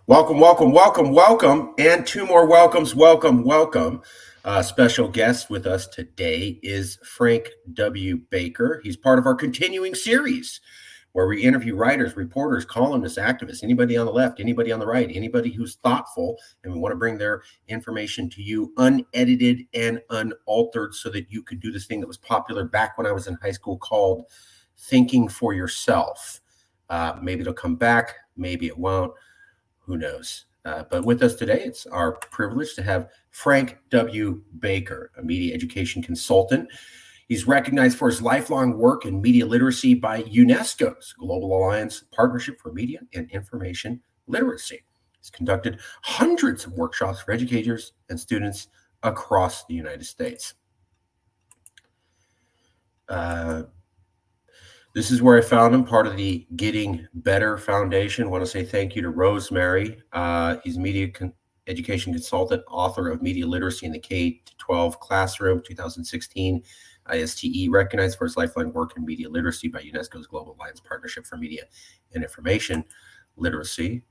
Welcome, welcome, welcome, welcome, and two more welcomes. Welcome, welcome. Special guest with us today is Frank W. Baker. He's part of our continuing series where we interview writers, reporters, columnists, activists, anybody on the left, anybody on the right, anybody who's thoughtful, and we want to bring their information to you unedited and unaltered so that you could do this thing that was popular back when I was in high school called thinking for yourself. Maybe it'll come back, maybe it won't. Who knows? But with us today, it's our privilege to have Frank W. Baker, a media education consultant. He's recognized for his lifelong work in media literacy by UNESCO's Global Alliance Partnership for Media and Information Literacy. He's conducted hundreds of workshops for educators and students across the United States. This is where I found him, part of the Getting Better Foundation. I want to say thank you to Rosemary. He's a media education consultant, author of Media Literacy in the K-12 Classroom, 2016 ISTE, recognized for his lifelong work in media literacy by UNESCO's Global Alliance Partnership for Media and Information Literacy.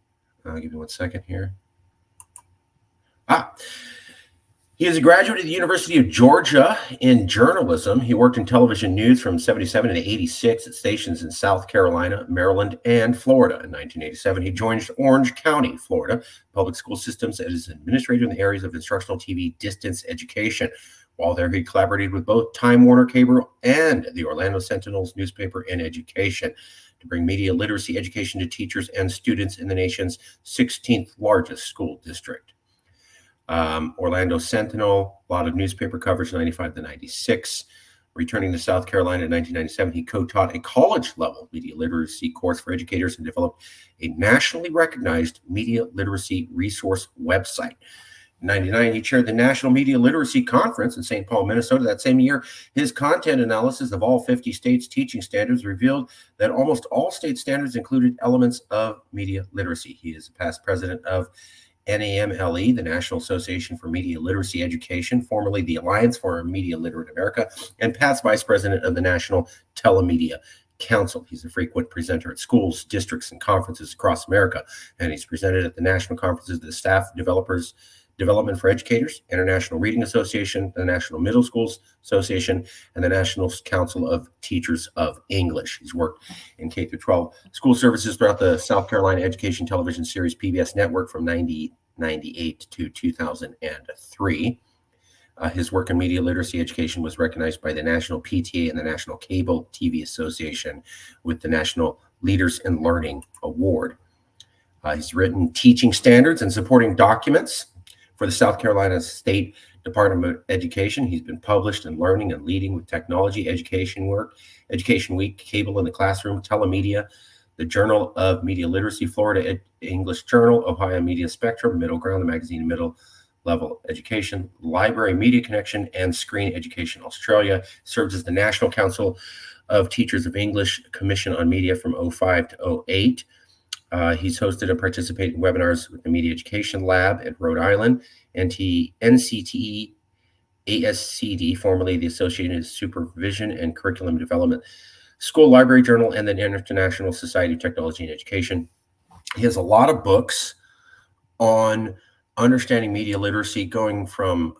I'll give you 1 second here. He is a graduate of the University of Georgia in journalism. He worked in television news from 77 to 86 at stations in South Carolina, Maryland, and Florida. In 1987, he joined Orange County, Florida, public school systems as administrator in the areas of instructional TV distance education. While there, he collaborated with both Time Warner Cable and the Orlando Sentinel's newspaper and education to bring media literacy education to teachers and students in the nation's 16th largest school district. Orlando Sentinel, a lot of newspaper coverage, 95 to 96. Returning to South Carolina in 1997, he co-taught a college-level media literacy course for educators and developed a nationally recognized media literacy resource website. In 1999, he chaired the National Media Literacy Conference in St. Paul, Minnesota. That same year, his content analysis of all 50 states' teaching standards revealed that almost all state standards included elements of media literacy. He is a past president of NAMLE, the National Association for Media Literacy Education, formerly the Alliance for Media Literate America, and past vice president of the National Telemedia Council. He's a frequent presenter at schools, districts, and conferences across America, and he's presented at the national conferences of the Staff Developers Development for Educators, International Reading Association, the National Middle Schools Association, and the National Council of Teachers of English. He's worked in K-12 school services throughout the South Carolina Education Television Series PBS network from 1998 to 2003. His work in media literacy education was recognized by the National PTA and the National Cable TV Association with the National Leaders in Learning Award. He's written teaching standards and supporting documents for the South Carolina State Department of Education. He's been published in Learning and Leading with Technology, Education Work, Education Week, Cable in the Classroom, Telemedia, the Journal of Media Literacy, Florida English Journal, Ohio Media Spectrum, Middle Ground, the magazine Middle Level Education, Library Media Connection, and Screen Education Australia. Serves as the National Council of Teachers of English Commission on Media from 05 to 08. He's hosted and participated in webinars with the Media Education Lab at Rhode Island, NCTE, ASCD, formerly the Associated Supervision and Curriculum Development School Library Journal, and the International Society of Technology and Education. He has a lot of books on understanding media literacy going from,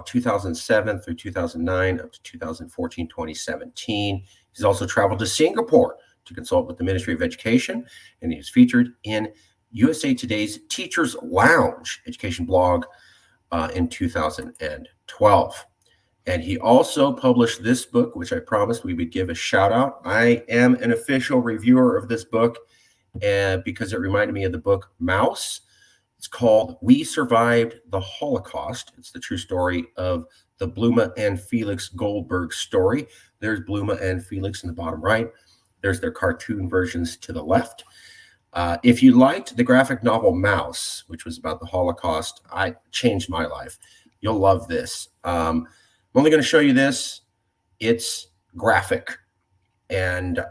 2007 through 2009 up to 2014, 2017. He's also traveled to Singapore to consult with the Ministry of Education, and he was featured in USA Today's Teachers Lounge education blog in 2012. And he also published this book, which I promised we would give a shout out. I am an official reviewer of this book because it reminded me of the book Mouse. It's called We Survived the Holocaust. It's the true story of the Bluma and Felix Goldberg story. There's Bluma and Felix in the bottom right. There's their cartoon versions to the left. If you liked the graphic novel Mouse, which was about the Holocaust, I changed my life. You'll love this. I'm only going to show you this. It's graphic. And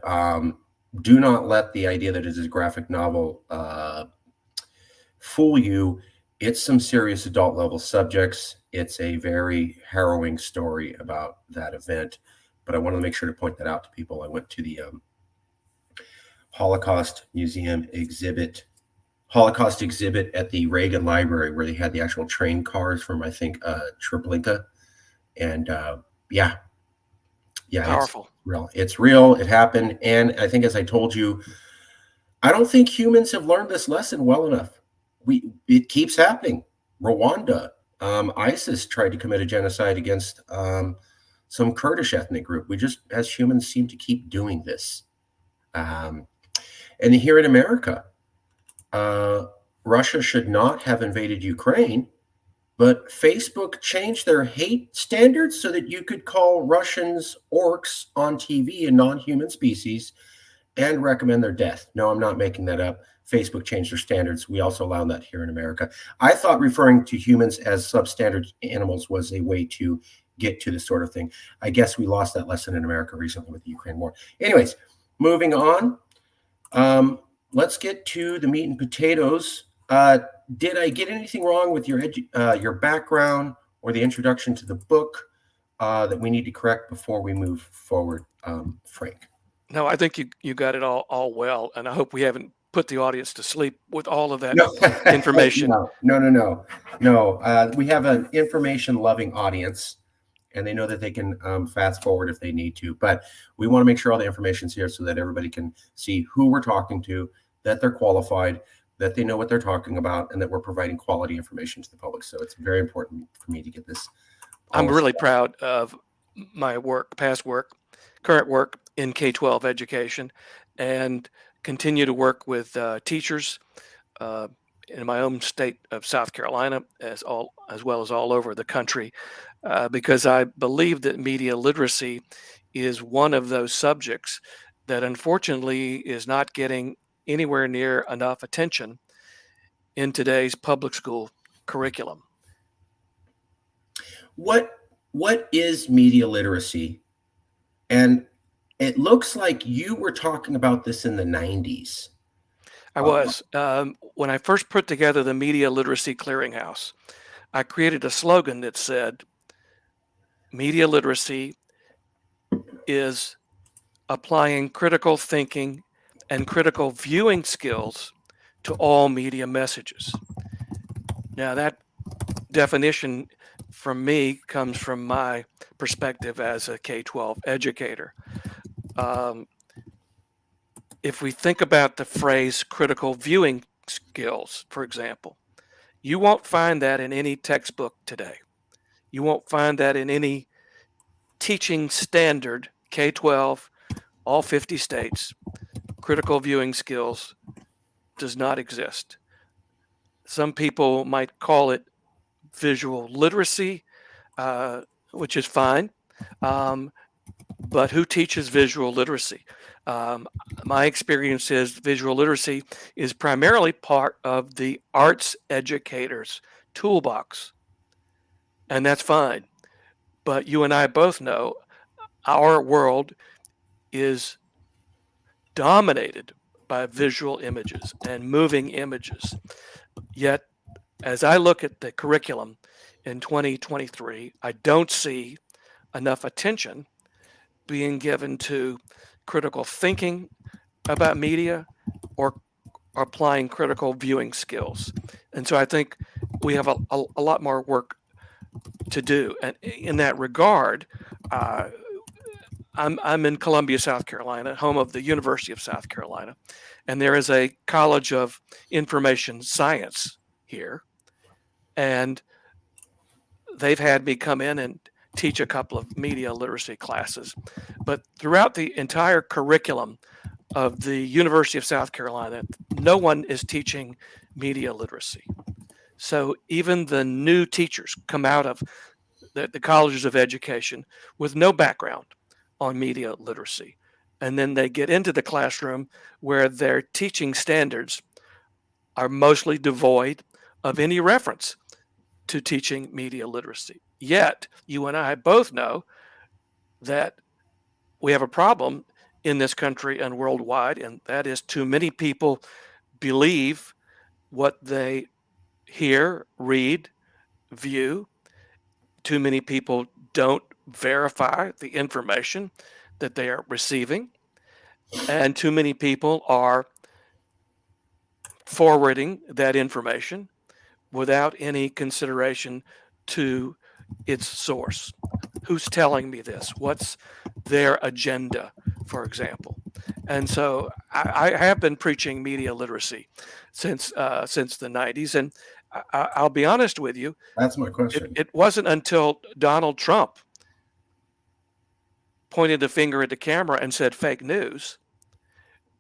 do not let the idea that it is a graphic novel fool you. It's some serious adult level subjects. It's a very harrowing story about that event. But I wanted to make sure to point that out to people. I went to the Holocaust Museum exhibit Holocaust exhibit at the Reagan Library where they had the actual train cars from, I think, Treblinka. And yeah, it's Powerful. real. It's real. It happened. And I think, as I told you, I don't think humans have learned this lesson well enough. It keeps happening. Rwanda, ISIS tried to commit a genocide against some Kurdish ethnic group. We just, as humans, seem to keep doing this. And here in America, uh, Russia should not have invaded Ukraine, but Facebook changed their hate standards so that you could call Russians orcs on TV, a non-human species, and recommend their death. No, I'm not making that up. Facebook changed their standards. We also allow that here in America. I thought referring to humans as substandard animals was a way to get to this sort of thing. I guess we lost that lesson in America recently with the Ukraine war. Anyways, moving on. Let's get to the meat and potatoes. Did I get anything wrong with your background or the introduction to the book that we need to correct before we move forward, Frank? No, I think you got it all well, and I hope we haven't put the audience to sleep with all of that No, information. no. We have an information-loving audience, and they know that they can fast forward if they need to. But we want to make sure all the information's here so that everybody can see who we're talking to, that they're qualified, that they know what they're talking about, and that we're providing quality information to the public. So it's very important for me to get this. I'm really proud of my work, past work, current work in K-12 education, and continue to work with teachers in my own state of South Carolina, as well as all over the country, because I believe that media literacy is one of those subjects that unfortunately is not getting anywhere near enough attention in today's public school curriculum. What is media literacy? And it looks like you were talking about this in the 90s. I was. When I first put together the Media Literacy Clearinghouse, I created a slogan that said, media literacy is applying critical thinking and critical viewing skills to all media messages. Now, that definition from me comes from my perspective as a K-12 educator. If we think about the phrase critical viewing skills, for example, you won't find that in any textbook today. You won't find that in any teaching standard, K-12, all 50 states. Critical viewing skills does not exist. Some people might call it visual literacy, which is fine. But who teaches visual literacy? My experience is visual literacy is primarily part of the arts educator's toolbox, and that's fine. But you and I both know our world is dominated by visual images and moving images. Yet, as I look at the curriculum in 2023, I don't see enough attention being given to critical thinking about media or applying critical viewing skills. And so I think we have a lot more work to do. And in that regard, I'm in Columbia, South Carolina, home of the University of South Carolina, and there is a College of Information Science here, and they've had me come in and teach a couple of media literacy classes. But throughout the entire curriculum of the University of South Carolina, no one is teaching media literacy. So even the new teachers come out of the colleges of education with no background on media literacy. And then they get into the classroom where their teaching standards are mostly devoid of any reference to teaching media literacy. Yet, you and I both know that we have a problem in this country and worldwide, and that is too many people believe what they hear, read, view. Too many people don't verify the information that they are receiving, and too many people are forwarding that information without any consideration to its source. Who's telling me this? What's their agenda, for example? And so I have been preaching media literacy since the 90s, and I'll be honest with you, That's my question. it wasn't until Donald Trump pointed the finger at the camera and said fake news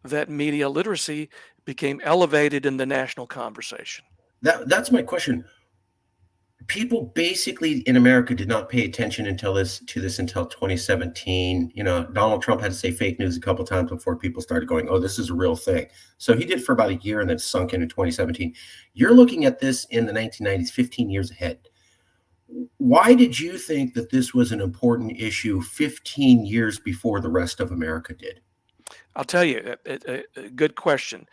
that media literacy became elevated in the national conversation. That's my question. People basically in America did not pay attention until 2017. Donald Trump had to say fake news a couple times before people started going, "Oh, this is a real thing." So he did for about a year and then sunk in 2017. You're looking at this in the 1990s, 15 years ahead. Why did you think that this was an important issue 15 years before the rest of America did? I'll tell you, a good question.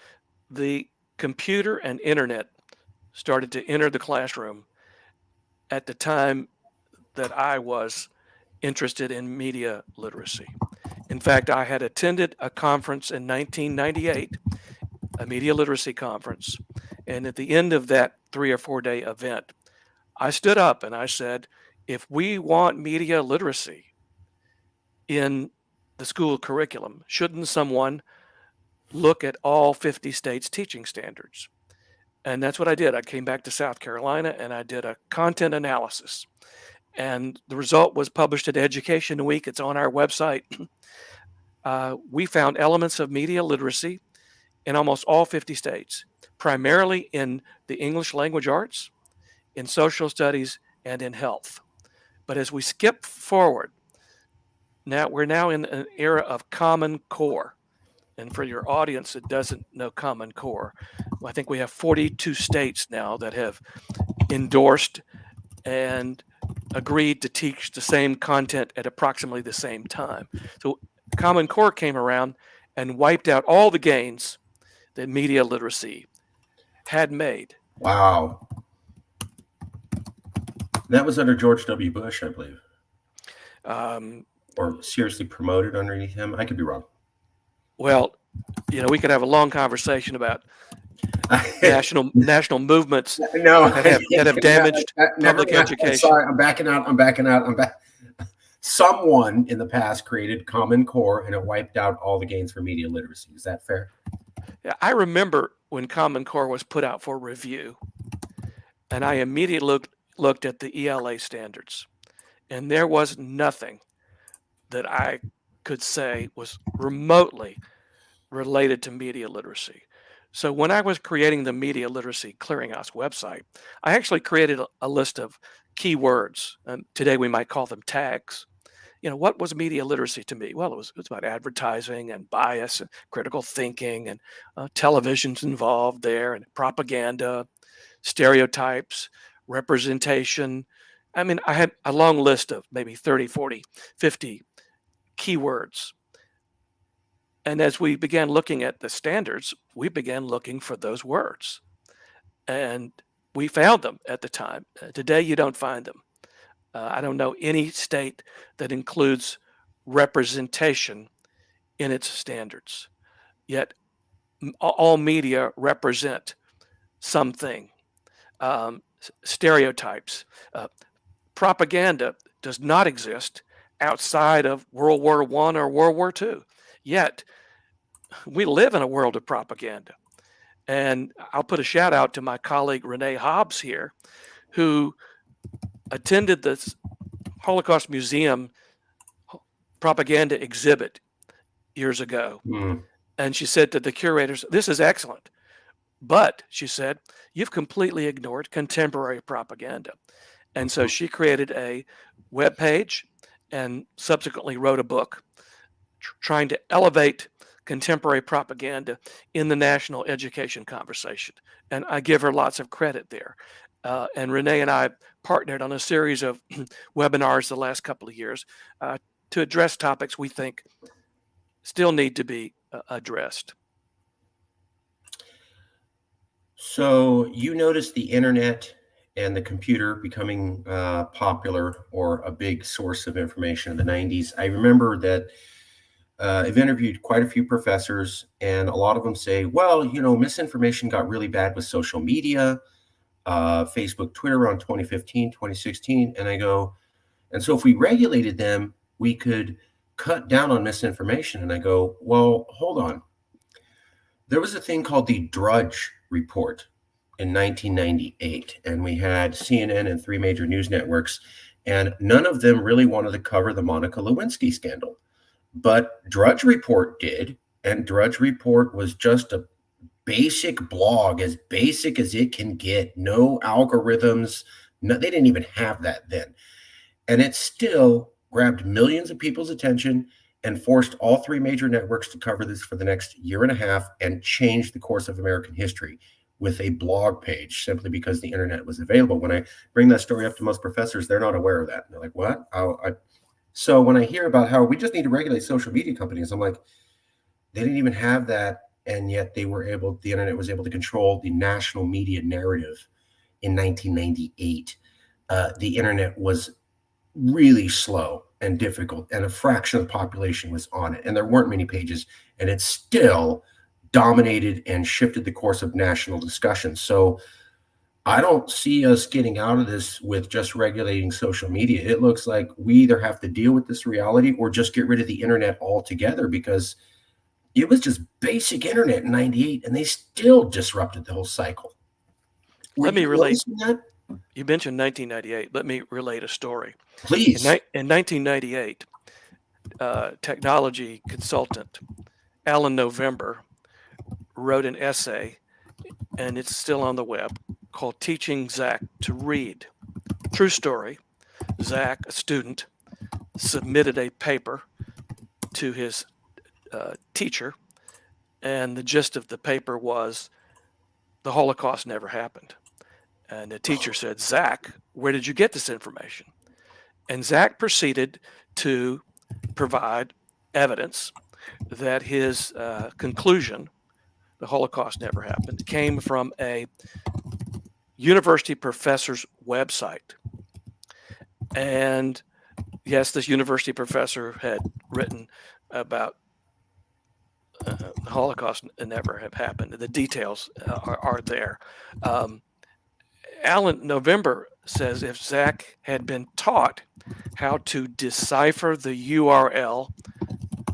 The computer and internet started to enter the classroom at the time that I was interested in media literacy. In fact, I had attended a conference in 1998, a media literacy conference, and at the end of that 3 or 4 day event, I stood up and I said, if we want media literacy in the school curriculum, shouldn't someone look at all 50 states' teaching standards? And that's what I did. I came back to South Carolina and I did a content analysis. And the result was published at Education Week. It's on our website. We found elements of media literacy in almost all 50 states, primarily in the English language arts, in social studies, and in health. But as we skip forward, we're now in an era of Common Core. And for your audience that doesn't know Common Core, I think we have 42 states now that have endorsed and agreed to teach the same content at approximately the same time. So Common Core came around and wiped out all the gains that media literacy had made. Wow. That was under George W. Bush, I believe. Or seriously promoted underneath him. I could be wrong. Well, we could have a long conversation about national movements that have damaged public education. Sorry, I'm backing out. Someone in the past created Common Core and it wiped out all the gains for media literacy. Is that fair? Yeah, I remember when Common Core was put out for review, and I immediately looked at the ELA standards, and there was nothing that I could say was remotely related to media literacy. So when I was creating the Media Literacy Clearinghouse website, I actually created a list of keywords. Today we might call them tags. What was media literacy to me? Well, it was about advertising and bias and critical thinking and television's involved there and propaganda, stereotypes, representation. I mean, I had a long list of maybe 30, 40, 50 keywords. And as we began looking at the standards, we began looking for those words. And we found them at the time. Today, you don't find them. I don't know any state that includes representation in its standards. Yet, all media represent something. Stereotypes. Propaganda does not exist outside of World War I or World War II. Yet, we live in a world of propaganda. And I'll put a shout out to my colleague Renee Hobbs here, who attended the Holocaust Museum propaganda exhibit years ago. And she said to the curators, "This is excellent. But," she said, "you've completely ignored contemporary propaganda." And so she created a web page and subsequently wrote a book trying to elevate contemporary propaganda in the national education conversation. And I give her lots of credit there. And Renee and I partnered on a series of webinars the last couple of years to address topics we think still need to be addressed. So you noticed the internet and the computer becoming popular or a big source of information in the 90s. I remember that I've interviewed quite a few professors, and a lot of them say, well, misinformation got really bad with social media, Facebook, Twitter around 2015, 2016. And I go, and so if we regulated them, we could cut down on misinformation. And I go, well, hold on. There was a thing called the Drudge Report in 1998, and we had CNN and three major news networks, and none of them really wanted to cover the Monica Lewinsky scandal. But Drudge Report did, and Drudge Report was just a basic blog, as basic as it can get. No algorithms. No, they didn't even have that then. And it still grabbed millions of people's attention and forced all three major networks to cover this for the next year and a half and changed the course of American history with a blog page simply because the internet was available. When I bring that story up to most professors, they're not aware of that. And they're like, what? So when I hear about how we just need to regulate social media companies, I'm like, they didn't even have that. And yet the internet was able to control the national media narrative in 1998. The internet was really slow and difficult, and a fraction of the population was on it. And there weren't many pages, and it still dominated and shifted the course of national discussion. So I don't see us getting out of this with just regulating social media. It looks like we either have to deal with this reality or just get rid of the internet altogether, because it was just basic internet in 98 and they still disrupted the whole cycle. Let me relate that. You mentioned 1998. Let me relate a story. Please. In 1998, technology consultant Alan November wrote an essay, and it's still on the web, called Teaching Zach to Read. True story. Zach, a student, submitted a paper to his teacher, and the gist of the paper was the Holocaust never happened. And the teacher said, Zach, where did you get this information? And Zach proceeded to provide evidence that his conclusion, the Holocaust never happened, came from a university professor's website. And yes, this university professor had written about the Holocaust never have happened. The details are there. Alan November says if Zach had been taught how to decipher the URL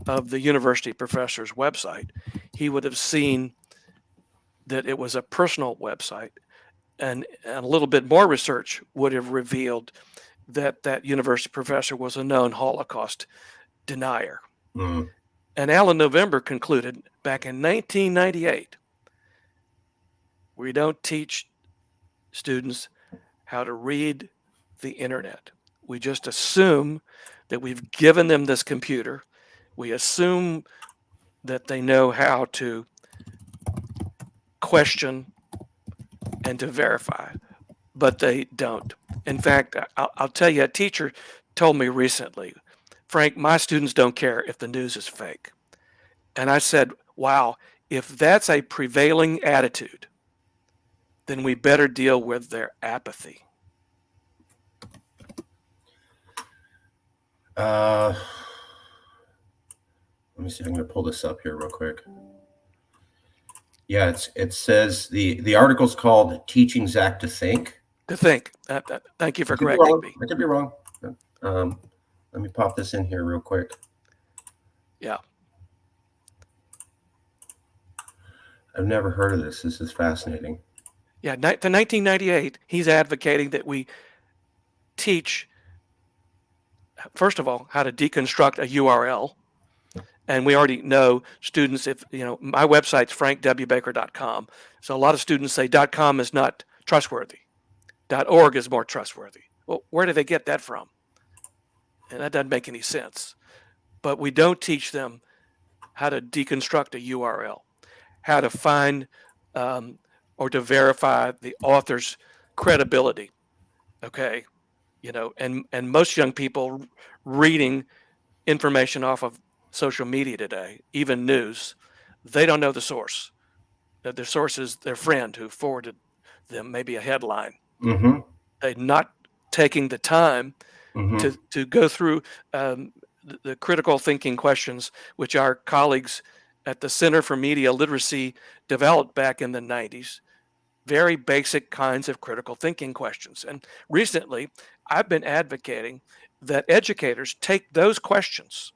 of the university professor's website, he would have seen that it was a personal website, and a little bit more research would have revealed that that university professor was a known Holocaust denier. Mm. And Alan November concluded back in 1998, we don't teach students how to read the internet. We just assume that we've given them this computer. We assume that they know how to question and to verify, but they don't. In fact, I'll tell you, a teacher told me recently, Frank, my students don't care if the news is fake. And I said, wow, if that's a prevailing attitude, then we better deal with their apathy. Let me see. I'm going to pull this up here real quick. Yeah, it says the article's called "Teaching Zach to Think." To think. Thank you for correcting me. I could be wrong. Let me pop this in here real quick. Yeah. I've never heard of this. This is fascinating. Yeah, to 1998, he's advocating that we teach, first of all, how to deconstruct a URL. And we already know students, if, my website's frankwbaker.com. So a lot of students say .com is not trustworthy. .org is more trustworthy. Well, where do they get that from? And that doesn't make any sense. But we don't teach them how to deconstruct a URL, how to find or to verify the author's credibility. Okay. And most young people reading information off of social media today, even news, they don't know the source. That their source is their friend who forwarded them maybe a headline. Mm-hmm. They're not taking the time mm-hmm. to go through the critical thinking questions, which our colleagues at the Center for Media Literacy developed back in the 90s. Very basic kinds of critical thinking questions. And recently, I've been advocating that educators take those questions,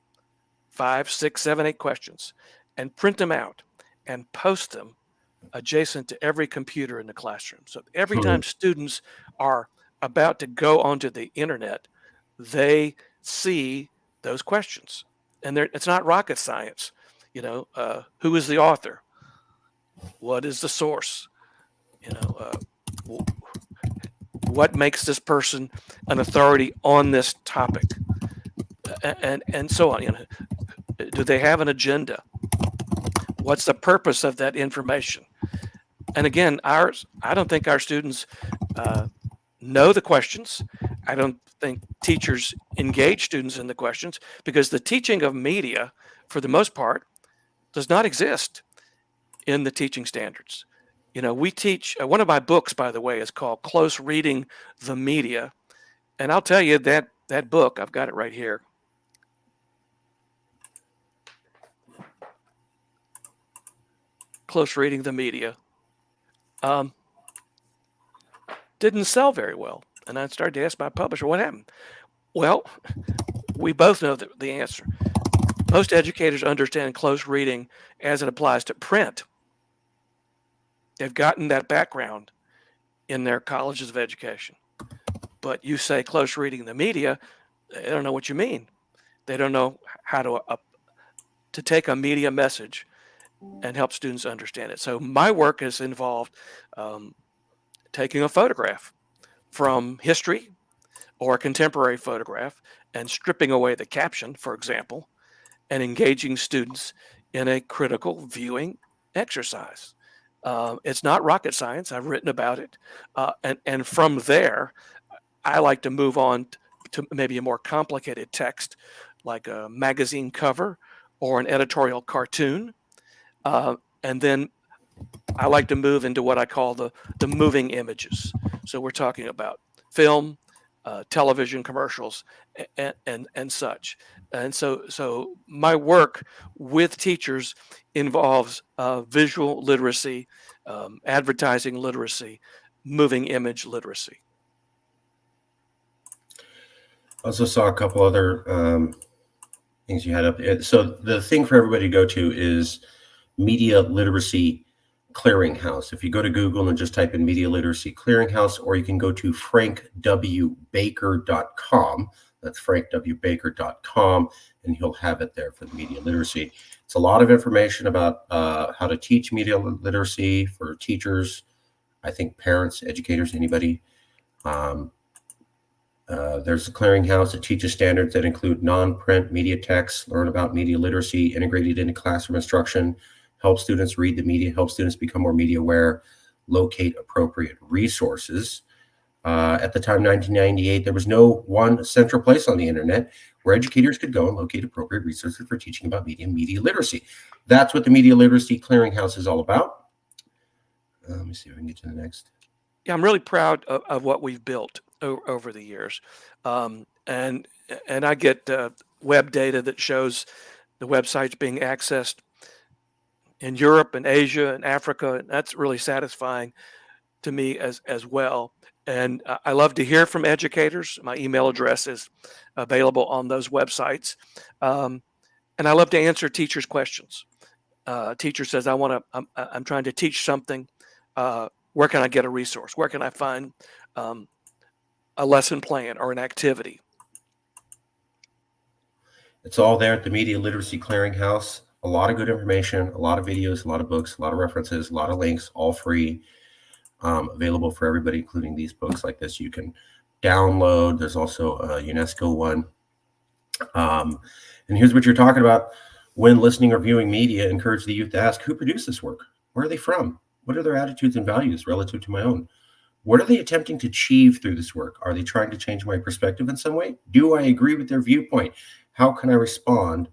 5, 6, 7, 8 questions, and print them out and post them adjacent to every computer in the classroom. So every Hmm. time students are about to go onto the internet, they see those questions. And it's not rocket science. Who is the author? What is the source? What makes this person an authority on this topic? And so on. Do they have an agenda? What's the purpose of that information? And again, I don't think our students know the questions. I don't think teachers engage students in the questions, because the teaching of media, for the most part, does not exist in the teaching standards. We teach, one of my books, by the way, is called Close Reading the Media. And I'll tell you that book, I've got it right here. Close Reading the Media. Didn't sell very well. And I started to ask my publisher, what happened? Well, we both know the answer. Most educators understand close reading as it applies to print. They've gotten that background in their colleges of education. But you say close reading the media, they don't know what you mean. They don't know how to take a media message and help students understand it. So my work has involved taking a photograph from history or a contemporary photograph and stripping away the caption, for example, and engaging students in a critical viewing exercise. It's not rocket science. I've written about it. And from there, I like to move on to maybe a more complicated text, like a magazine cover or an editorial cartoon. And then I like to move into what I call the moving images. So we're talking about film, television commercials, and such. And so my work with teachers involves visual literacy, advertising literacy, moving image literacy. I also saw a couple other things you had up. So the thing for everybody to go to is Media Literacy Clearinghouse. If you go to Google and just type in Media Literacy Clearinghouse, or you can go to frankwbaker.com. That's frankwbaker.com, and he'll have it there for the media literacy. It's a lot of information about how to teach media literacy for teachers, I think parents, educators, anybody. There's the Clearinghouse that teaches standards that include non-print media texts, learn about media literacy integrated into classroom instruction, help students read the media, help students become more media aware, locate appropriate resources. At the time, 1998, there was no one central place on the internet where educators could go and locate appropriate resources for teaching about media and media literacy. That's what the Media Literacy Clearinghouse is all about. Let me see if I can get to the next. Yeah, I'm really proud of what we've built over the years. And I get web data that shows the websites being accessed in Europe and Asia and Africa. And that's really satisfying to me as well. And I love to hear from educators. My email address is available on those websites. And I love to answer teachers' questions. Teacher says, I'm trying to teach something. Where can I get a resource? Where can I find a lesson plan or an activity? It's all there at the Media Literacy Clearinghouse. A lot of good information, a lot of videos, a lot of books, a lot of references, a lot of links, all free. Available for everybody, including these books like this you can download. There's also a UNESCO one. And here's what you're talking about. When listening or viewing media, encourage the youth to ask, who produced this work? Where are they from? What are their attitudes and values relative to my own? What are they attempting to achieve through this work? Are they trying to change my perspective in some way? Do I agree with their viewpoint? How can I respond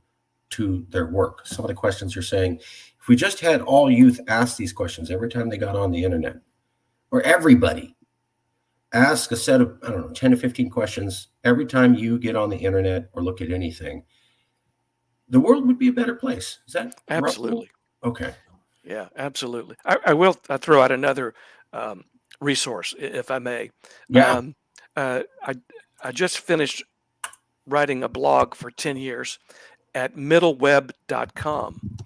to their work? Some of the questions you're saying, if we just had all youth ask these questions every time they got on the internet, or everybody ask a set of, 10 to 15 questions every time you get on the internet or look at anything, the world would be a better place. Is that roughly? Absolutely. Okay. Yeah, absolutely. I will throw out another resource, if I may. Yeah. I just finished writing a blog for 10 years at middleweb.com,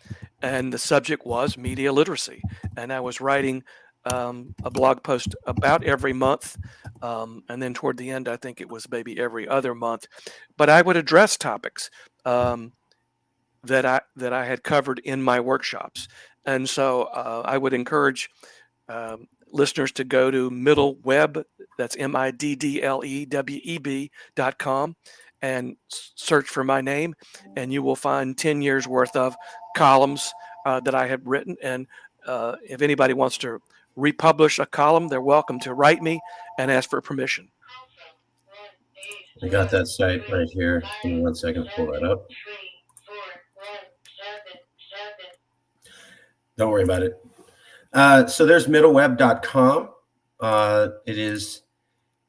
and the subject was media literacy. And I was writing a blog post about every month. And then toward the end, I think it was maybe every other month. But I would address topics that I had covered in my workshops. And so I would encourage listeners to go to middleweb, that's middleweb.com, and search for my name, and you will find 10 years worth of columns that I have written. And if anybody wants to republish a column, they're welcome to write me and ask for permission. I got that site right here. Give me 1 second to pull that up. Don't worry about it. So there's middleweb.com. It is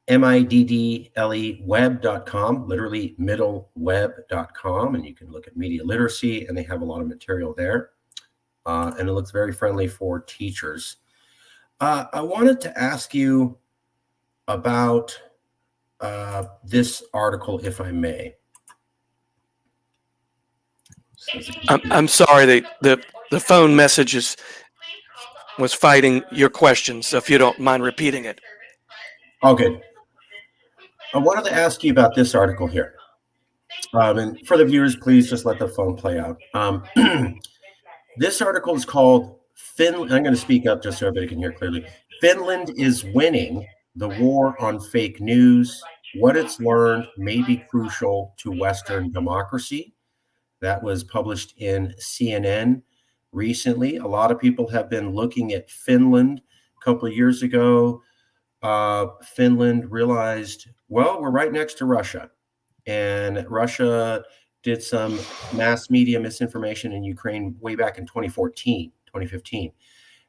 middle web.com, literally middleweb.com. And you can look at media literacy, and they have a lot of material there. And it looks very friendly for teachers. I wanted to ask you about this article, if I may. I'm sorry, the phone messages was fighting your questions, so if you don't mind repeating it. Okay. I wanted to ask you about this article here. And for the viewers, please just let the phone play out. This article is called Finland. I'm going to speak up just so everybody can hear clearly. Finland is winning the war on fake news. What it's learned may be crucial to Western democracy. That was published in CNN recently. A lot of people have been looking at Finland. A couple of years ago, Finland realized, well, we're right next to Russia. And Russia did some mass media misinformation in Ukraine way back in 2014, 2015.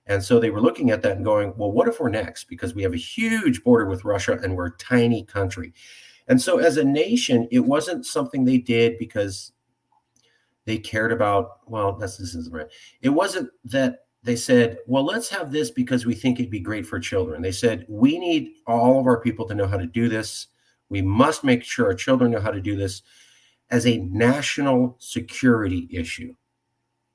And so they were looking at that and going, well, what if we're next? Because we have a huge border with Russia and we're a tiny country. And so as a nation, it wasn't something they did because they cared about, well, this isn't right. It wasn't that they said, well, let's have this because we think it'd be great for children. They said, we need all of our people to know how to do this. We must make sure our children know how to do this as a national security issue.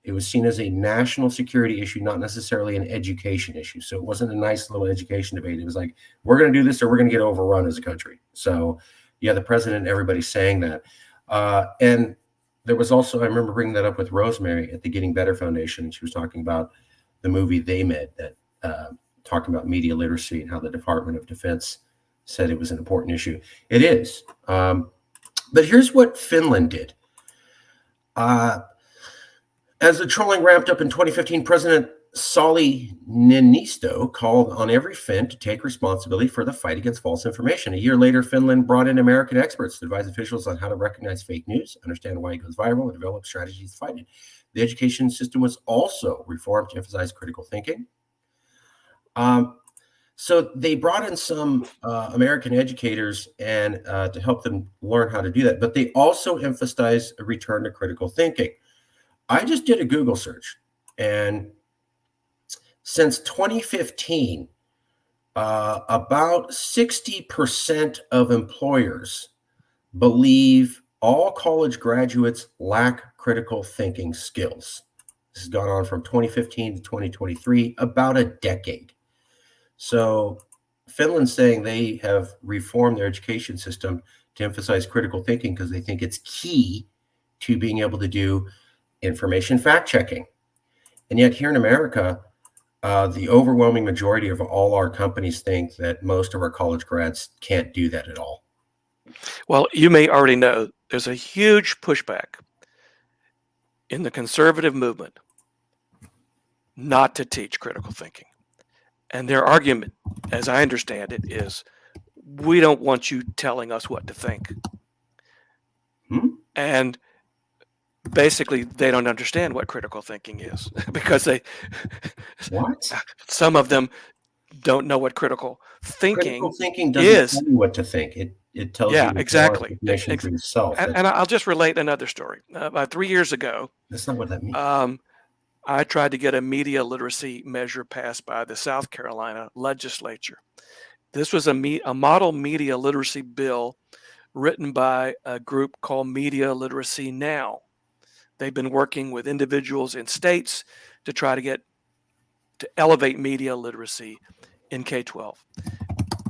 It was seen as a national security issue, not necessarily an education issue. So it wasn't a nice little education debate. It was like, we're going to do this or we're going to get overrun as a country. So yeah, the president and everybody saying that. And there was also, I remember bringing that up with Rosemary at the Getting Better Foundation. She was talking about the movie They Met, that talking about media literacy and how the Department of Defense said it was an important issue. It is. But here's what Finland did. As the trolling ramped up in 2015, President Sauli Niinisto called on every Finn to take responsibility for the fight against false information. A year later, Finland brought in American experts to advise officials on how to recognize fake news, understand why it goes viral, and develop strategies to fight it. The education system was also reformed to emphasize critical thinking. So they brought in some American educators and to help them learn how to do that. But they also emphasized a return to critical thinking. I just did a Google search, and since 2015, about 60% of employers believe all college graduates lack critical thinking skills. This has gone on from 2015 to 2023, about a decade. So Finland's saying they have reformed their education system to emphasize critical thinking because they think it's key to being able to do information fact checking. And yet here in America, the overwhelming majority of all our companies think that most of our college grads can't do that at all. Well, you may already know there's a huge pushback in the conservative movement not to teach critical thinking. And their argument, as I understand it, is we don't want you telling us what to think. And basically, they don't understand what critical thinking is because some of them don't know what critical thinking doesn't tell you what to think. it tells Yeah, you more exactly. information for yourself. And I'll just relate another story. About 3 years ago, That's not what that means. I tried to get a media literacy measure passed by the South Carolina legislature. This was a model media literacy bill written by a group called Media Literacy Now. They've been working with individuals in states to try to elevate media literacy in K-12.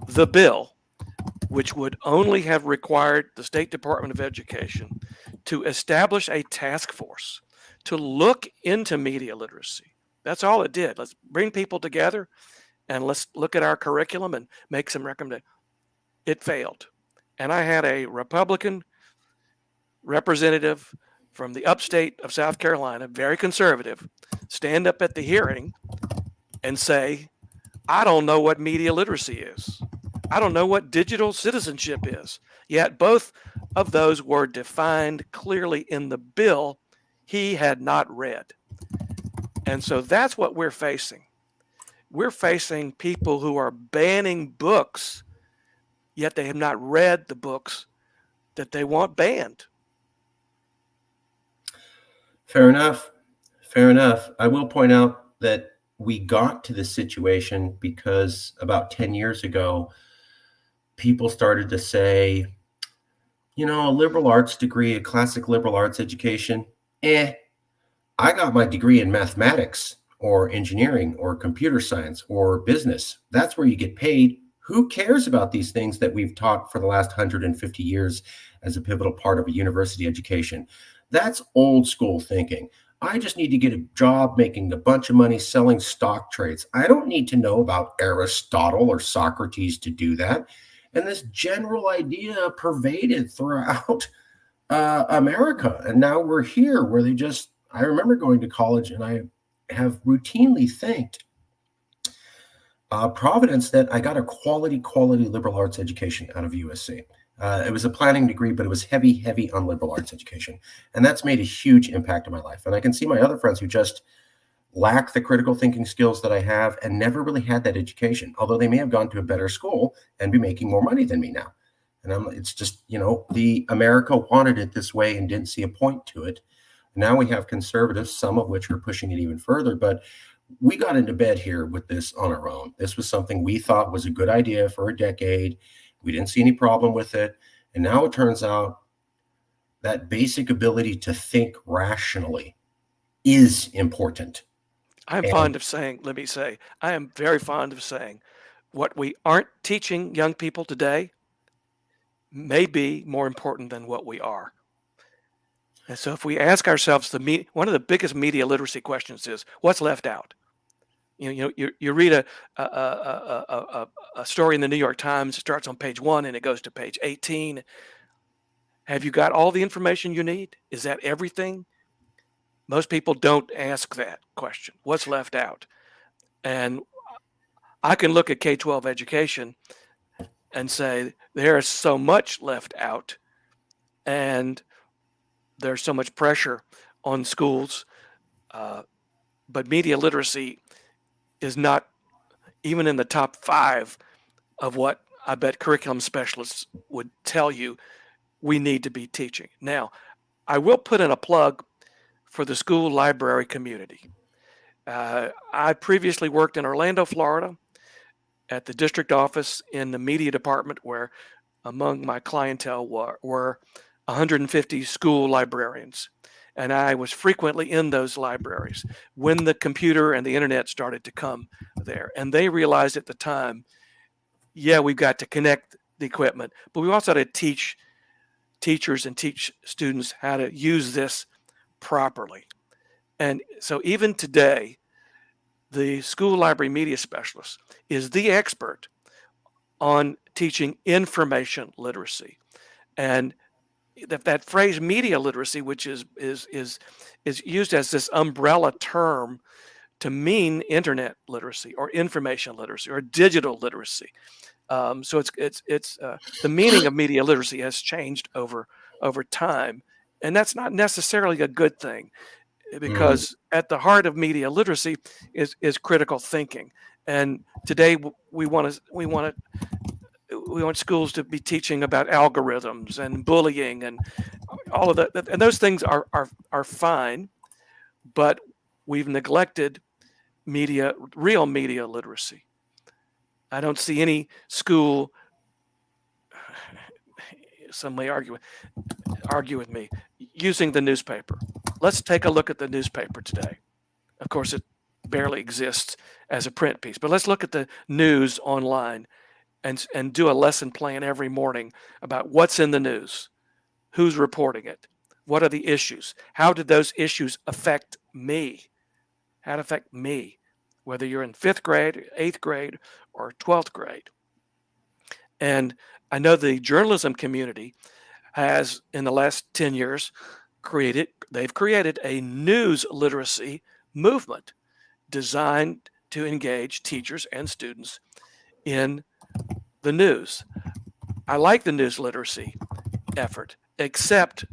The bill, which would only have required the State Department of Education to establish a task force to look into media literacy. That's all it did. Let's bring people together and let's look at our curriculum and make some recommendations. It failed. And I had a Republican representative from the upstate of South Carolina, very conservative, stand up at the hearing and say, I don't know what media literacy is. I don't know what digital citizenship is. Yet both of those were defined clearly in the bill he had not read. And so that's what we're facing. We're facing people who are banning books, yet they have not read the books that they want banned. Fair enough. Fair enough. I will point out that we got to this situation because about 10 years ago, people started to say, a liberal arts degree, a classic liberal arts education, I got my degree in mathematics or engineering or computer science or business. That's where you get paid. Who cares about these things that we've taught for the last 150 years as a pivotal part of a university education? That's old school thinking. I just need to get a job making a bunch of money selling stock trades. I don't need to know about Aristotle or Socrates to do that. And this general idea pervaded throughout America. And now we're here where I remember going to college and I have routinely thanked Providence that I got a quality liberal arts education out of USC. It was a planning degree, but it was heavy on liberal arts education. And that's made a huge impact in my life. And I can see my other friends who just lack the critical thinking skills that I have and never really had that education, although they may have gone to a better school and be making more money than me now. And it's just, the America wanted it this way and didn't see a point to it. Now we have conservatives, some of which are pushing it even further, but we got into bed here with this on our own. This was something we thought was a good idea for a decade. We didn't see any problem with it. And now it turns out that basic ability to think rationally is important. I'm fond of saying, let me say, I am very fond of saying what we aren't teaching young people today may be more important than what we are. And so if we ask ourselves, one of the biggest media literacy questions is, what's left out? You read a story in the New York Times, it starts on page 1 and it goes to page 18. Have you got all the information you need? Is that everything? Most people don't ask that question. What's left out? And I can look at K-12 education and say there's so much left out and there's so much pressure on schools. But media literacy is not even in the top 5 of what I bet curriculum specialists would tell you we need to be teaching. Now, I will put in a plug for the school library community. I previously worked in Orlando, Florida, at the district office in the media department, where among my clientele were 150 school librarians. And I was frequently in those libraries when the computer and the internet started to come there. And they realized at the time, we've got to connect the equipment, but we also had to teach teachers and teach students how to use this properly. And so even today, the school library media specialist is the expert on teaching information literacy. And that phrase media literacy, which is used as this umbrella term to mean internet literacy or information literacy or digital literacy. So it's the meaning of media literacy has changed over time, and that's not necessarily a good thing, because at the heart of media literacy is critical thinking. And today we want to we want schools to be teaching about algorithms and bullying and all of that. And those things are fine, but we've neglected real media literacy. I don't see any school. Some may argue with me, using the newspaper. Let's take a look at the newspaper today. Of course, it barely exists as a print piece, but let's look at the news online and do a lesson plan every morning about what's in the news, who's reporting it, what are the issues, how did those issues affect me, how it affect me, whether you're in 5th grade, 8th grade, or 12th grade. And I know the journalism community has, in the last 10 years, they've created a news literacy movement designed to engage teachers and students in the news. I like the news literacy effort, except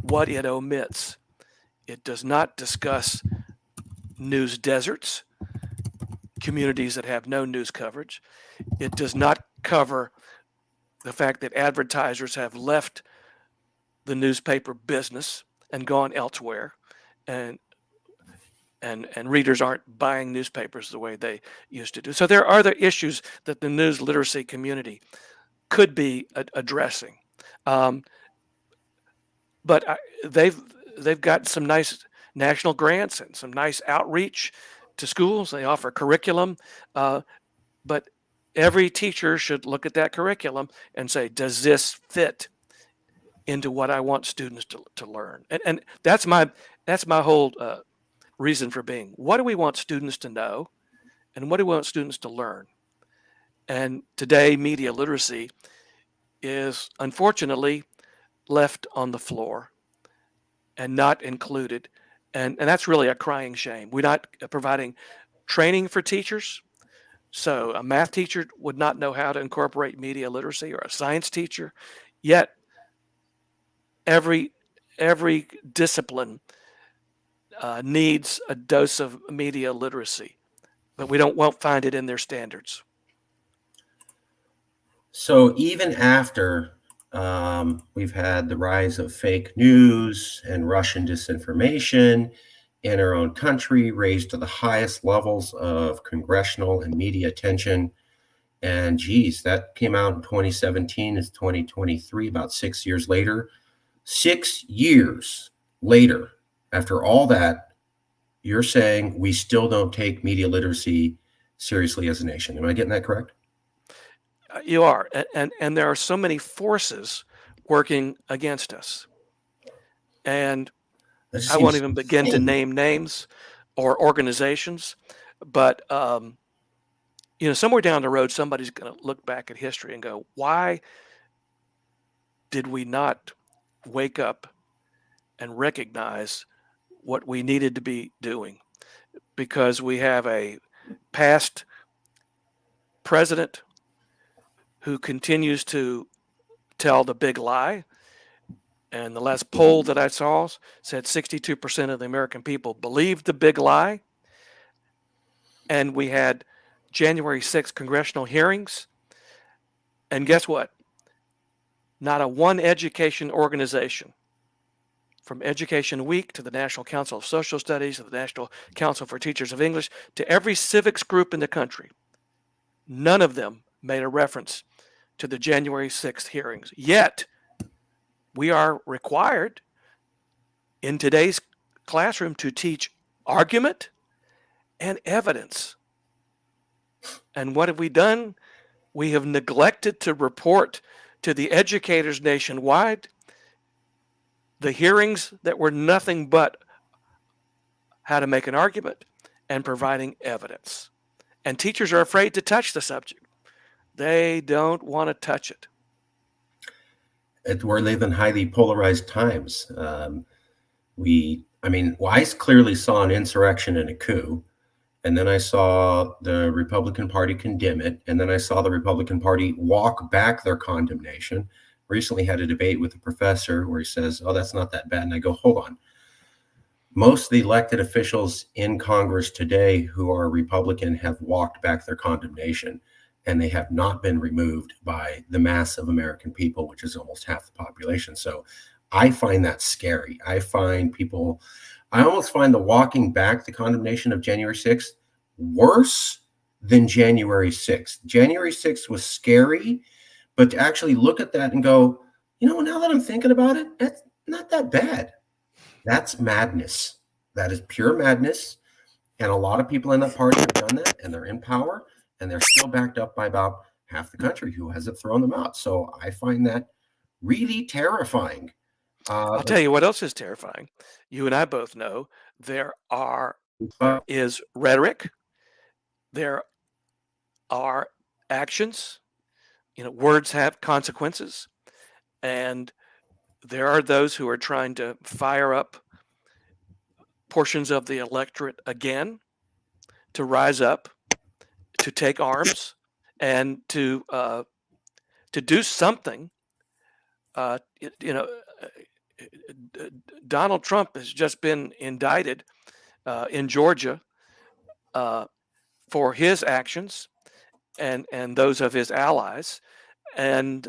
what it omits. It does not discuss news deserts, communities that have no news coverage. It does not cover the fact that advertisers have left the newspaper business and gone elsewhere, and readers aren't buying newspapers the way they used to do. So there are other issues that the news literacy community could be addressing. But they've got some nice national grants and some nice outreach to schools. They offer curriculum, but every teacher should look at that curriculum and say, does this fit into what I want students to learn? And that's my whole reason for being. What do we want students to know, and what do we want students to learn? And today, media literacy is unfortunately left on the floor and not included. And that's really a crying shame. We're not providing training for teachers. So a math teacher would not know how to incorporate media literacy, or a science teacher. Yet every discipline needs a dose of media literacy, but we won't find it in their standards. So even after we've had the rise of fake news and Russian disinformation in our own country, raised to the highest levels of congressional and media attention. And geez, that came out in 2017. It's 2023, about 6 years later. 6 years later, after all that, you're saying we still don't take media literacy seriously as a nation. Am I getting that correct? You are. And there are so many forces working against us. And I won't even begin to name names or organizations, but somewhere down the road, somebody's going to look back at history and go, why did we not wake up and recognize what we needed to be doing? Because we have a past president who continues to tell the big lie. And the last poll that I saw said 62% of the American people believed the big lie. And we had January 6th congressional hearings. And guess what? Not a one education organization, from Education Week to the National Council of Social Studies, to the National Council for Teachers of English, to every civics group in the country, none of them made a reference to the January 6th hearings. Yet, we are required in today's classroom to teach argument and evidence. And what have we done? We have neglected to report to the educators nationwide the hearings that were nothing but how to make an argument and providing evidence. And teachers are afraid to touch the subject. They don't want to touch it. We're living highly polarized times. I clearly saw an insurrection and a coup, and then I saw the Republican Party condemn it, and then I saw the Republican Party walk back their condemnation. Recently had a debate with a professor where he says, oh, that's not that bad. And I go, hold on. Most of the elected officials in Congress today who are Republican have walked back their condemnation. and they have not been removed by the mass of American people, which is almost half the population. So I find that scary. I almost find the walking back the condemnation of January 6th worse than January 6th. January 6th was scary, but to actually look at that and go, now that I'm thinking about it, that's not that bad. That's madness. That is pure madness. And a lot of people in that party have done that, and they're in power, and they're still backed up by about half the country who hasn't thrown them out. So I find that really terrifying. I'll tell you what else is terrifying. You and I both know there is rhetoric, there are actions. Words have consequences, and there are those who are trying to fire up portions of the electorate again to rise up, to take arms, and to do something. Donald Trump has just been indicted in Georgia for his actions and those of his allies, and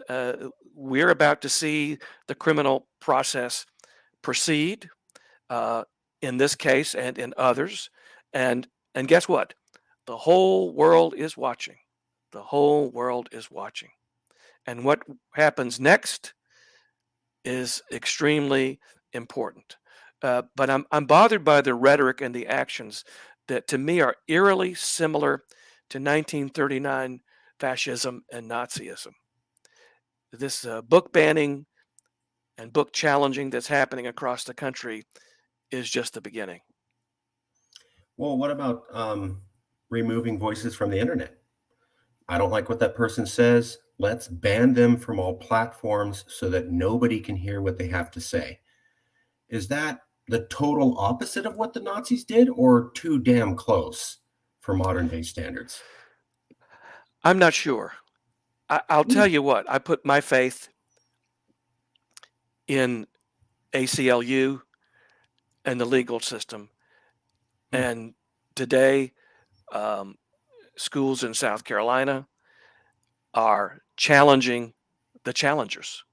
we're about to see the criminal process proceed in this case and in others, and guess what? The whole world is watching. The whole world is watching, and what happens next is extremely important. But I'm bothered by the rhetoric and the actions that to me are eerily similar to 1939 fascism and Nazism. This book banning and book challenging that's happening across the country is just the beginning. Well, what about removing voices from the internet? I don't like what that person says. Let's ban them from all platforms so that nobody can hear what they have to say. Is that the total opposite of what the Nazis did, or too damn close for modern day standards? I'm not sure. I'll tell you what, I put my faith in ACLU and the legal system. And today, schools in South Carolina are challenging the challengers.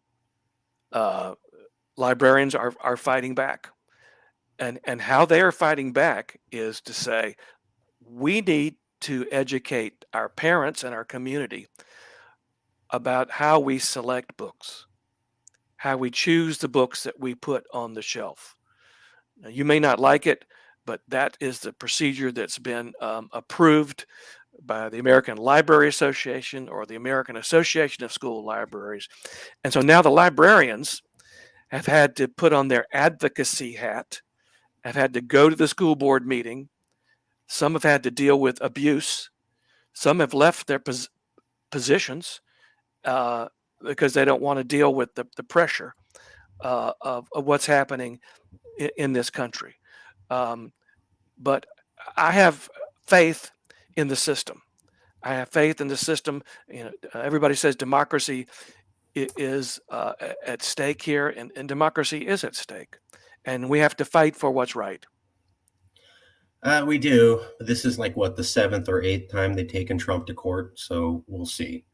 Librarians are fighting back. And how they are fighting back is to say, we need to educate our parents and our community about how we select books, how we choose the books that we put on the shelf. Now, you may not like it, but that is the procedure that's been approved by the American Library Association or the American Association of School Libraries. And so now the librarians have had to put on their advocacy hat, have had to go to the school board meeting. Some have had to deal with abuse. Some have left their positions because they don't want to deal with the pressure of what's happening in this country. But I have faith in the system. I have faith in the system. Everybody says democracy is at stake here, and democracy is at stake. And we have to fight for what's right. We do. This is like the seventh or eighth time they've taken Trump to court, so we'll see.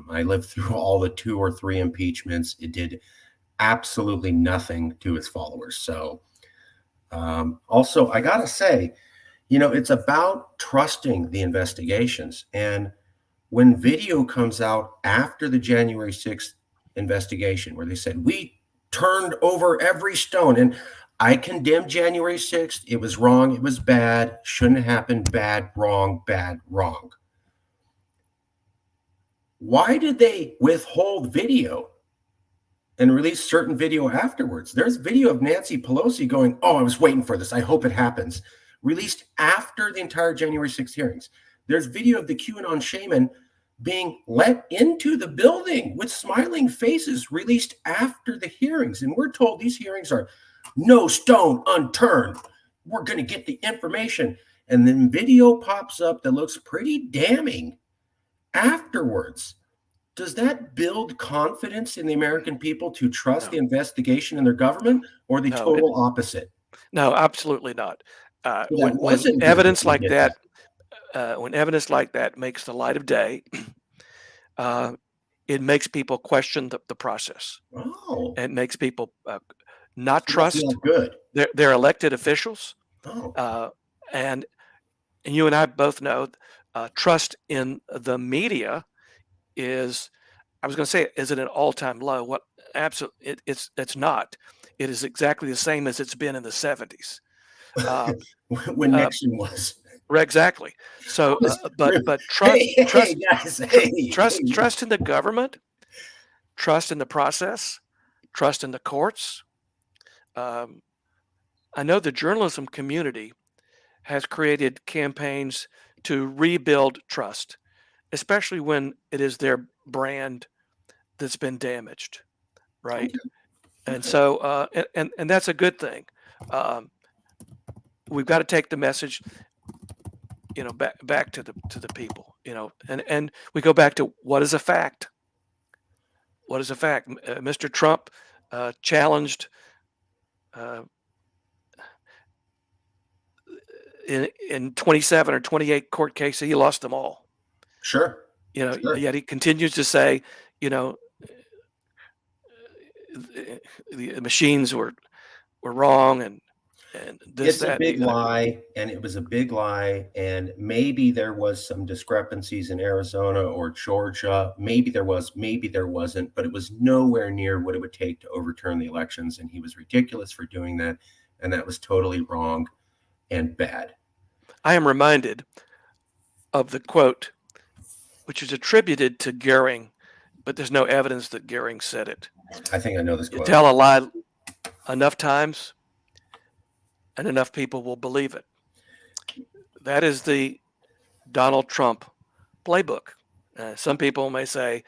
I lived through all the 2 or 3 impeachments. It did absolutely nothing to his followers. So, also, I gotta say, it's about trusting the investigations. And when video comes out after the January 6th investigation, where they said we turned over every stone, and I condemn January 6th. It was wrong. It was bad. Shouldn't have happened. Bad, wrong, bad, wrong. Why did they withhold video and release certain video afterwards? There's video of Nancy Pelosi going, "Oh, I was waiting for this. I hope it happens." Released after the entire January 6th hearings. There's video of the QAnon shaman being let into the building with smiling faces, released after the hearings. And we're told these hearings are no stone unturned. We're going to get the information. And then video pops up that looks pretty damning afterwards. Does that build confidence in the American people to trust the investigation in their government, or the total opposite? No, absolutely not. When evidence like that makes the light of day, it makes people question the process. Oh, It makes people not so must be all trust good. their elected officials. Oh, Uh, and you and I both know trust in the media is, I was going to say, is it an all-time low? What absolutely it's not. It is exactly the same as it's been in the 70s. Uh, when uh, Nixon was. exactly. So, That was but true. trust Hey, guys. Hey. trust in the government, trust in the process, trust in the courts. Um, I know the journalism community has created campaigns to rebuild trust, especially when it is their brand that's been damaged, right? Okay. And Okay. so, and that's a good thing. Um, we've got to take the message, back to the people, and we go back to what is a fact. What is a fact? Mr. Trump challenged uh, in 27 or 28 court cases. He lost them all. Sure. Sure. Yet he continues to say, you know, the machines were wrong and this, It's a that, and big the other. lie, and it was a big lie, and maybe there was some discrepancies in Arizona or Georgia. Maybe there was, maybe there wasn't, but it was nowhere near what it would take to overturn the elections, and he was ridiculous for doing that, and that was totally wrong and bad. I am reminded of the quote, which is attributed to Goering, but there's no evidence that Goering said it. I think I know this You quote. tell a lie enough times, and enough people will believe it. That is the Donald Trump playbook. Some people may say,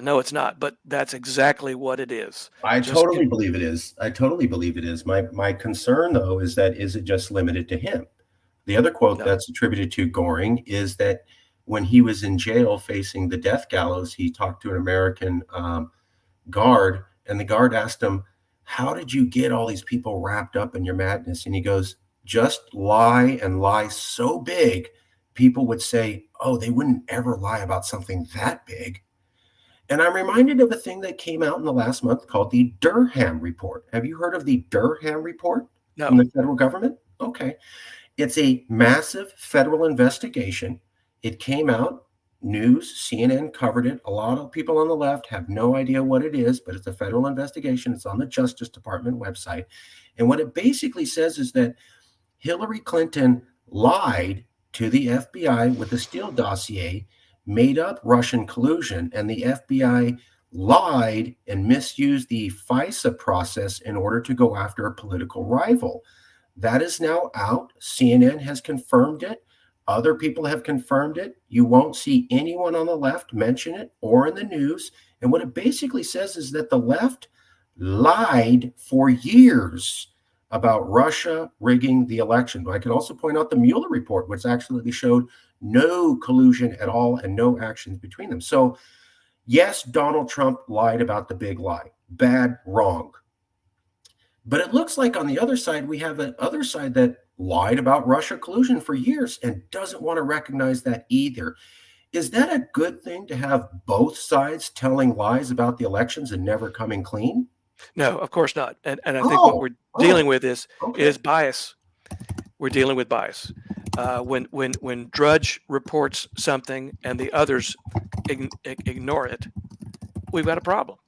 no, it's not, but that's exactly what it is. I Just totally believe it is. I totally believe it is. My concern though is that is it just limited to him? The other quote no. that's attributed to Goring is that when he was in jail facing the death gallows, he talked to an American guard, and the guard asked him, "How did you get all these people wrapped up in your madness?" And he goes, "Just lie and lie so big, people would say, oh, they wouldn't ever lie about something that big." And I'm reminded of a thing that came out in the last month called the Durham Report. Have you heard of the Durham Report from No. the federal government? Okay. It's a massive federal investigation. It came out, news, CNN covered it. A lot of people on the left have no idea what it is, but it's a federal investigation. It's on the Justice Department website. And what it basically says is that Hillary Clinton lied to the FBI with the Steele dossier, made up Russian collusion, and the FBI lied and misused the FISA process in order to go after a political rival. That is now out. CNN has confirmed it. Other people have confirmed it. You won't see anyone on the left mention it or in the news. And what it basically says is that the left lied for years about Russia rigging the election. I can also point out the Mueller report, which actually showed no collusion at all and no actions between them. So, yes, Donald Trump lied about the big lie. Bad, wrong. But it looks like on the other side, we have an other side that lied about Russia collusion for years and doesn't want to recognize that either. Is that a good thing to have both sides telling lies about the elections and never coming clean? No, of course not. And I think what Oh, we're dealing oh, with okay. is bias. We're dealing with bias. When Drudge reports something and the others ignore it, we've got a problem.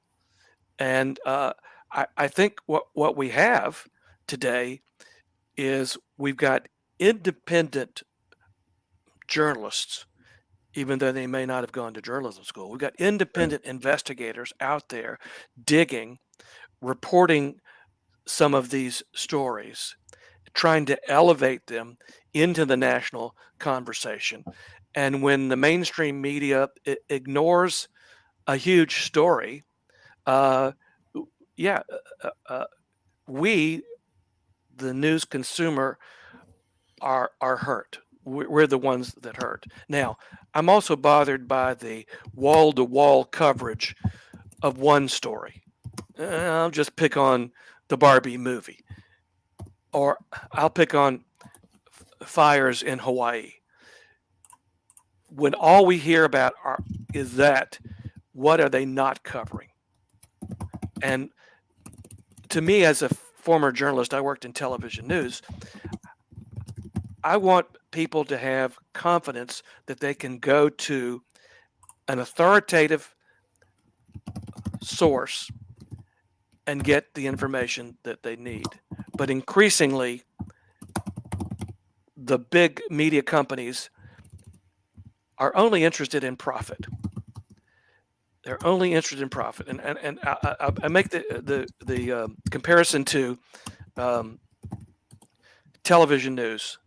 And I think what we have today is we've got independent journalists, even though they may not have gone to journalism school. We've got independent investigators out there digging, reporting some of these stories, trying to elevate them into the national conversation. And when the mainstream media ignores a huge story, uh, yeah, we, the news consumer, are hurt. We're the ones that hurt. Now, I'm also bothered by the wall-to-wall coverage of one story. I'll just pick on the Barbie movie, or I'll pick on fires in Hawaii. when all we hear about is that, what are they not covering? And to me, as a former journalist, I worked in television news. I want people to have confidence that they can go to an authoritative source and get the information that they need. But increasingly, the big media companies are only interested in profit. They're only interested in profit. And I make the comparison to television news.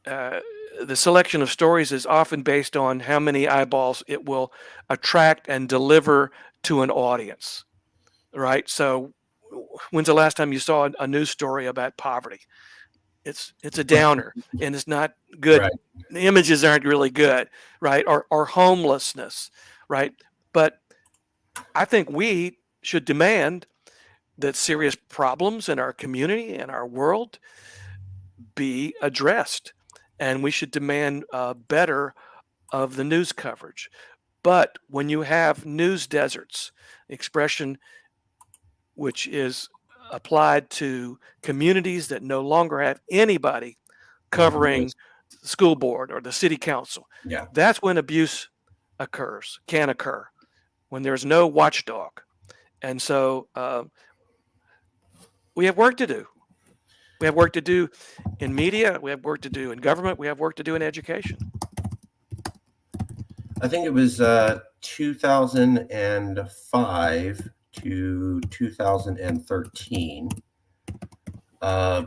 The selection of stories is often based on how many eyeballs it will attract and deliver to an audience, right? So when's the last time you saw a news story about poverty? It's a downer, and it's not good. Right. The images aren't really good, right? Or homelessness, right? But I think we should demand that serious problems in our community and our world be addressed, and we should demand better of the news coverage. But when you have news deserts, expression which is applied to communities that no longer have anybody covering the school board or the city council, Yeah. that's when abuse can occur, when there's no watchdog. And so we have work to do. We have work to do in media. We have work to do in government. We have work to do in education. I think it was 2005 to 2013.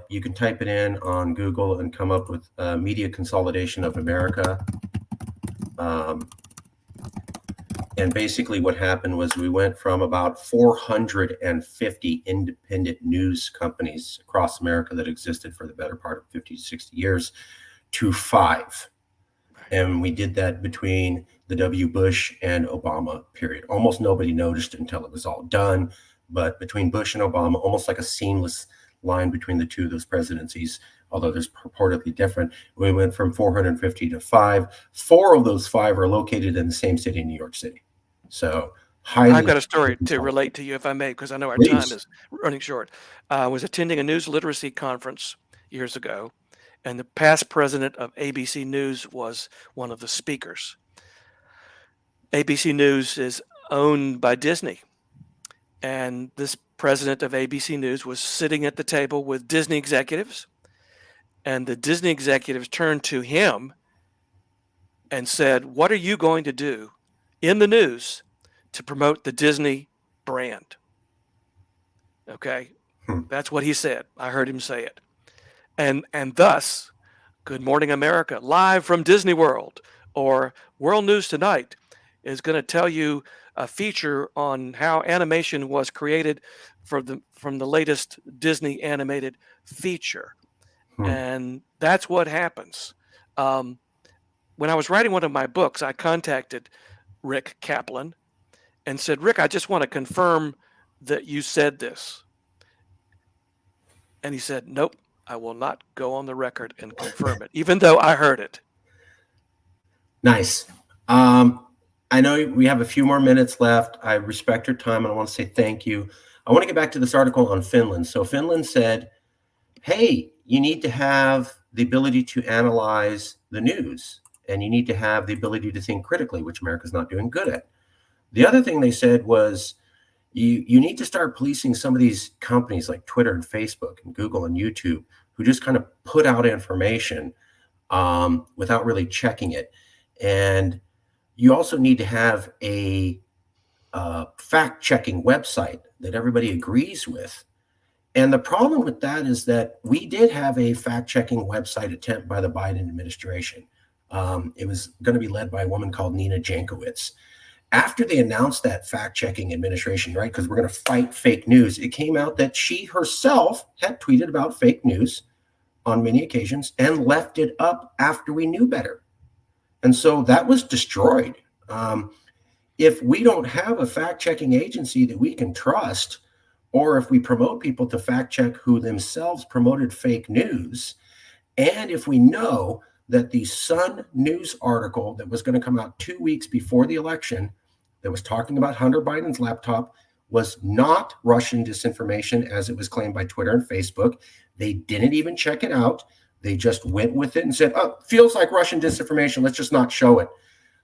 You can type it in on Google and come up with Media Consolidation of America. And basically what happened was we went from about 450 independent news companies across America that existed for the better part of 50 to 60 years to 5. And we did that between the W. Bush and Obama period. Almost nobody noticed it until it was all done. But between Bush and Obama, almost like a seamless line between the two of those presidencies, although there's purportedly different, we went from 450 to 5. 4 of those 5 are located in the same city, New York City. So I've got a story to relate to you, if I may, because I know our Please. time is running short. I was attending a news literacy conference years ago, and the past president of ABC News was one of the speakers. ABC News is owned by Disney, and this president of ABC News was sitting at the table with Disney executives, and the Disney executives turned to him and said, "What are you going to do in the news to promote the Disney brand?" Okay, that's what he said. I heard him say it. And thus, Good Morning America, live from Disney World, or World News Tonight, is going to tell you a feature on how animation was created from the latest Disney animated feature. And that's what happens. When I was writing one of my books, I contacted Rick Kaplan and said, "Rick, I just want to confirm that you said this." And he said, "Nope, I will not go on the record and confirm it, even though I heard it." Nice. I know we have a few more minutes left. I respect your time, and I want to say thank you. I want to get back to this article on Finland. So Finland said, hey, you need to have the ability to analyze the news, and you need to have the ability to think critically, which America's not doing good at. The other thing they said was you need to start policing some of these companies like Twitter and Facebook and Google and YouTube who just kind of put out information without really checking it. And you also need to have a fact-checking website that everybody agrees with. And the problem with that is that we did have a fact-checking website attempt by the Biden administration. It was going to be led by a woman called Nina Jankowicz. After they announced that fact-checking administration, right, because we're going to fight fake news, it came out that she herself had tweeted about fake news on many occasions and left it up after we knew better. And so that was destroyed. If we don't have a fact-checking agency that we can trust, or if we promote people to fact check who themselves promoted fake news, and if we know that the Sun News article that was going to come out 2 weeks before the election that was talking about Hunter Biden's laptop was not Russian disinformation as it was claimed by Twitter and Facebook. They didn't even check it out. They just went with it and said, oh, feels like Russian disinformation. Let's just not show it.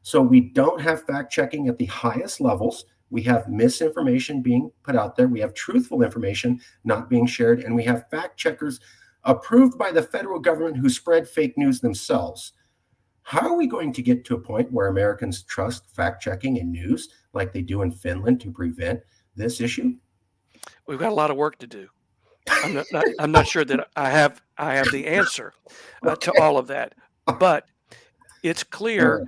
So we don't have fact checking at the highest levels. We have misinformation being put out there. We have truthful information not being shared. And we have fact checkers approved by the federal government who spread fake news themselves. How are we going to get to a point where Americans trust fact checking and news like they do in Finland to prevent this issue? We've got a lot of work to do. I'm not sure that I have the answer to all of that, but it's clear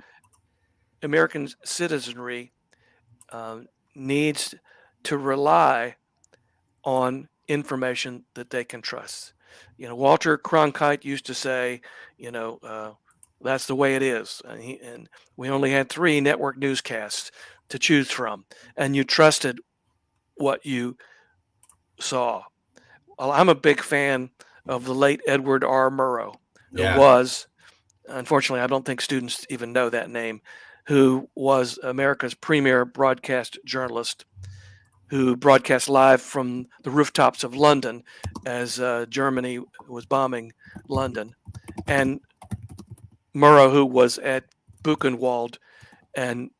American citizenry needs to rely on information that they can trust. Walter Cronkite used to say, that's the way it is. And we only had 3 network newscasts to choose from, and you trusted what you saw. Well, I'm a big fan of the late Edward R. Murrow, who was, unfortunately, I don't think students even know that name, who was America's premier broadcast journalist, who broadcast live from the rooftops of London as Germany was bombing London. And Murrow, who was at Buchenwald and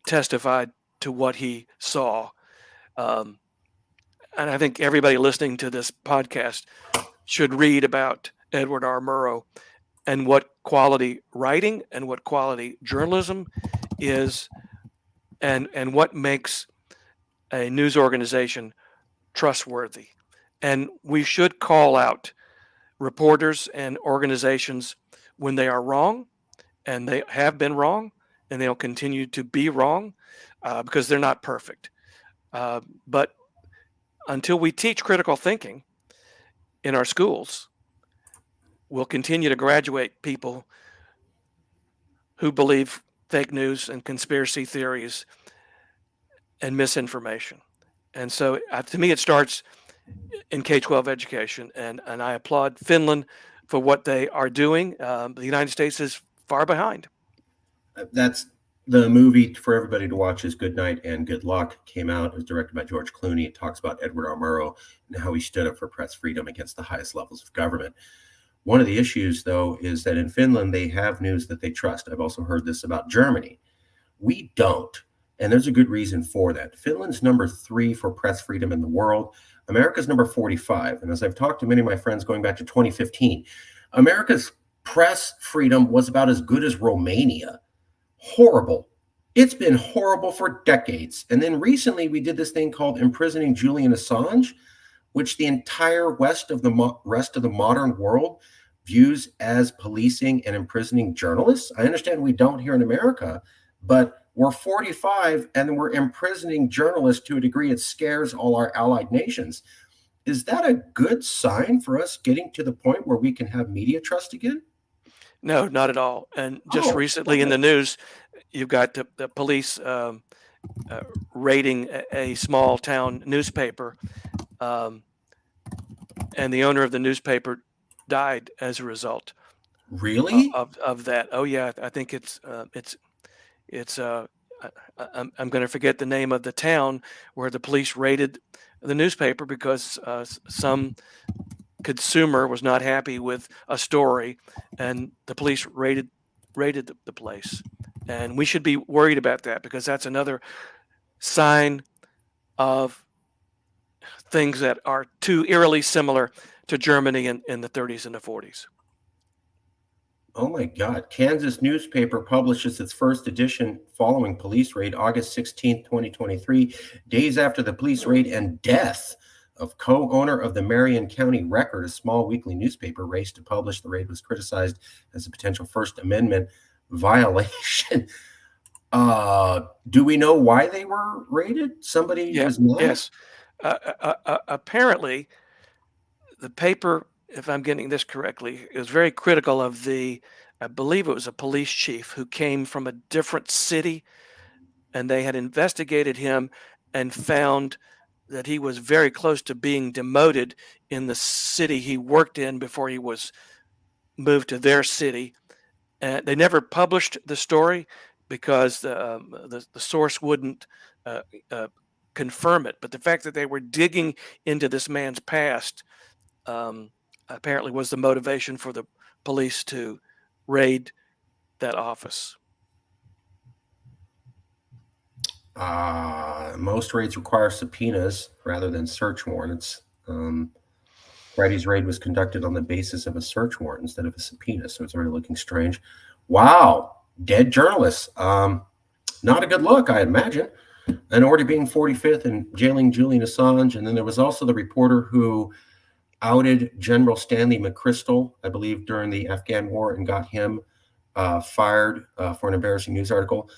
testified to what he saw. And I think everybody listening to this podcast should read about Edward R. Murrow and what quality writing and what quality journalism is, and what makes a news organization trustworthy. And we should call out reporters and organizations when they are wrong, and they have been wrong, and they'll continue to be wrong because they're not perfect. But until we teach critical thinking in our schools, we'll continue to graduate people who believe fake news and conspiracy theories and misinformation. And so to me, it starts in K-12 education, and I applaud Finland for what they are doing. The United States is far behind. That's the movie for everybody to watch is Good Night and Good Luck. Came out. It was directed by George Clooney. It talks about Edward R. Murrow and how he stood up for press freedom against the highest levels of government. One of the issues, though, is that in Finland, they have news that they trust. I've also heard this about Germany. We don't. And there's a good reason for that. Finland's number 3 for press freedom in the world. America's number 45. And as I've talked to many of my friends going back to 2015, America's press freedom was about as good as Romania. Horrible. It's been horrible for decades. And then recently we did this thing called imprisoning Julian Assange, which the entire rest of the modern world views as policing and imprisoning journalists. I understand we don't here in America, but we're 45 and we're imprisoning journalists to a degree it scares all our allied nations. Is that a good sign for us getting to the point where we can have media trust again? No, not at all. And just recently in the news, you've got the police raiding a small town newspaper, and the owner of the newspaper died as a result. Really? Of that. Oh yeah, I think it's I'm going to forget the name of the town where the police raided the newspaper because some consumer was not happy with a story, and the police raided the place. And we should be worried about that because that's another sign of things that are too eerily similar to Germany in the 30s and the 40s. Oh my God. Kansas newspaper publishes its first edition following police raid August 16, 2023, days after the police raid and death of co-owner of the Marion County Record, a small weekly newspaper race to publish. The raid was criticized as a potential First Amendment violation. Do we know why they were raided? Somebody was mad? Yes. Apparently, the paper, if I'm getting this correctly, is very critical of I believe it was a police chief who came from a different city, and they had investigated him and found that he was very close to being demoted in the city he worked in before he was moved to their city. And they never published the story because the source wouldn't uh, uh, confirm it. But the fact that they were digging into this man's past um, apparently was the motivation for the police to raid that office. Most raids require subpoenas rather than search warrants. Friday's raid was conducted on the basis of a search warrant instead of a subpoena, so it's already looking strange. Wow, dead journalists. Not a good look, I imagine. And already being 45th and jailing Julian Assange. And then there was also the reporter who outed General Stanley McChrystal, I believe, during the Afghan war and got him fired for an embarrassing news article,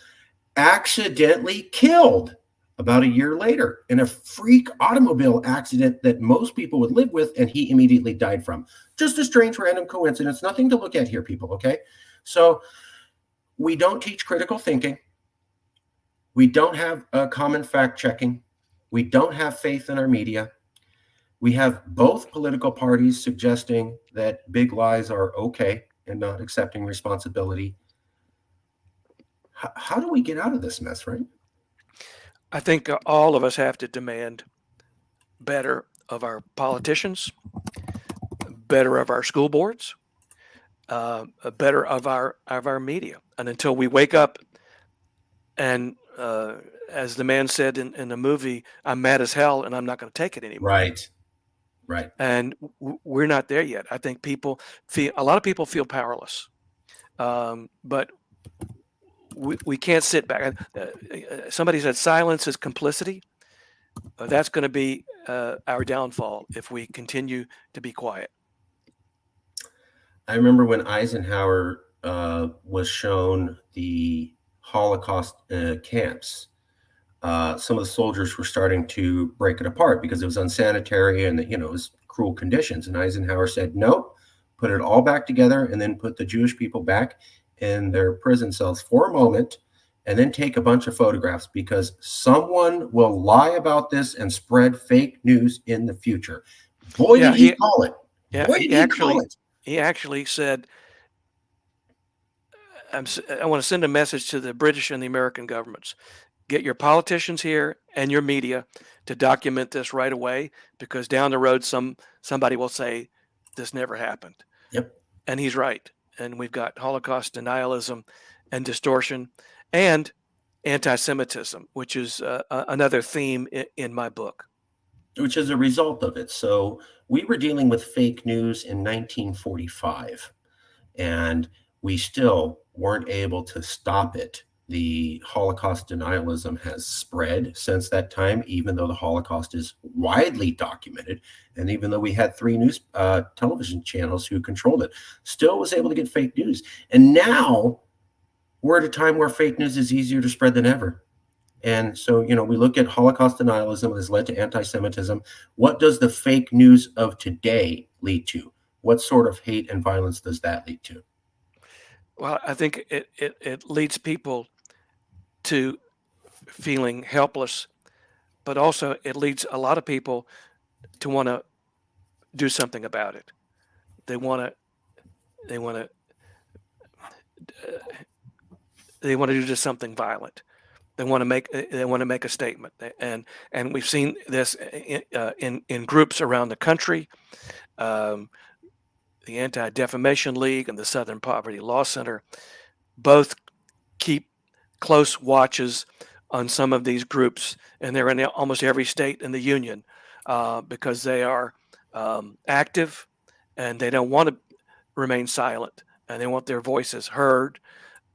accidentally killed about a year later in a freak automobile accident that most people would live with, and he immediately died from. Just a strange random coincidence. Nothing to look at here, people, okay? So we don't teach critical thinking. We don't have common fact checking. We don't have faith in our media. We have both political parties suggesting that big lies are okay and not accepting responsibility. How do we get out of this mess, right? I think all of us have to demand better of our politicians, better of our school boards, better of our media. And until we wake up and as the man said in the movie, I'm mad as hell and I'm not going to take it anymore. Right. And we're not there yet. I think a lot of people feel powerless, but we can't sit back. Somebody said silence is complicity. That's going to be our downfall if we continue to be quiet. I remember when Eisenhower was shown the Holocaust camps. Some of the soldiers were starting to break it apart because it was unsanitary and it was cruel conditions. And Eisenhower said, "Nope, put it all back together, and then put the Jewish people back in their prison cells for a moment, and then take a bunch of photographs because someone will lie about this and spread fake news in the future." Boy, did he call it! Boy, did he call it! He actually said, I want to send a message to the British and the American governments. Get your politicians here and your media to document this right away, because down the road somebody will say this never happened. Yep. And he's right. And we've got Holocaust denialism and distortion and anti-Semitism, which is another theme in my book. Which is a result of it. So we were dealing with fake news in 1945, and we still weren't able to stop it. The Holocaust denialism has spread since that time, even though the Holocaust is widely documented. And even though we had 3 news television channels who controlled it, still was able to get fake news. And now we're at a time where fake news is easier to spread than ever. And so, we look at Holocaust denialism has led to anti-Semitism. What does the fake news of today lead to? What sort of hate and violence does that lead to? Well, I think it leads people to feeling helpless, but also it leads a lot of people to want to do something about it. They want to do just something violent. They want to make a statement, and we've seen this in groups around the country. The Anti-Defamation League and the Southern Poverty Law Center both keep close watches on some of these groups, and they're in almost every state in the union because they are active and they don't want to remain silent, and they want their voices heard,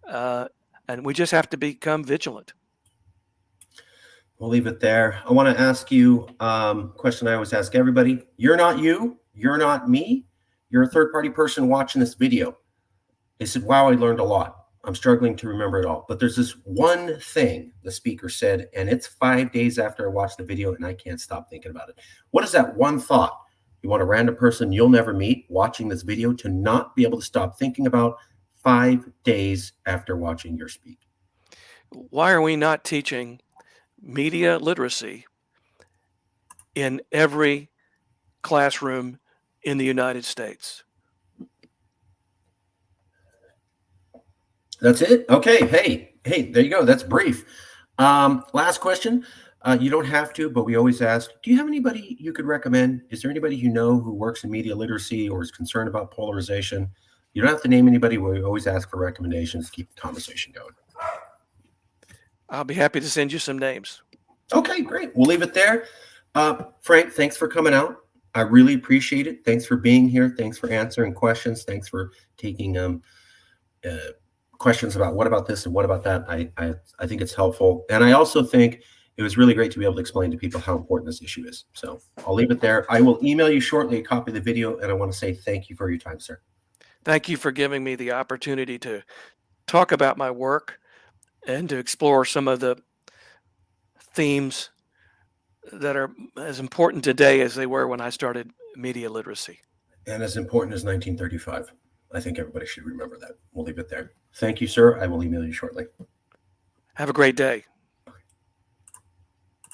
and we just have to become vigilant. We'll leave it there. I want to ask you a question I always ask everybody. You're not you. You're not me. You're a third-party person watching this video. They said, wow, I learned a lot. I'm struggling to remember it all. But there's this one thing the speaker said, and it's 5 days after I watched the video, and I can't stop thinking about it. What is that one thought you want a random person you'll never meet watching this video to not be able to stop thinking about 5 days after watching your speak? Why are we not teaching media literacy in every classroom in the United States? That's it. Okay. Hey, there you go. That's brief. Last question. You don't have to, but we always ask, do you have anybody you could recommend? Is there anybody you know who works in media literacy or is concerned about polarization? You don't have to name anybody. We always ask for recommendations to keep the conversation going. I'll be happy to send you some names. Okay, great. We'll leave it there. Frank, thanks for coming out. I really appreciate it. Thanks for being here. Thanks for answering questions. Thanks for taking questions about what about this and what about that. I think it's helpful. And I also think it was really great to be able to explain to people how important this issue is. So I'll leave it there. I will email you shortly a copy of the video, and I want to say thank you for your time, sir. Thank you for giving me the opportunity to talk about my work and to explore some of the themes that are as important today as they were when I started media literacy. And as important as 1935. I think everybody should remember that. We'll leave it there. Thank you, sir. I will email you shortly. Have a great day.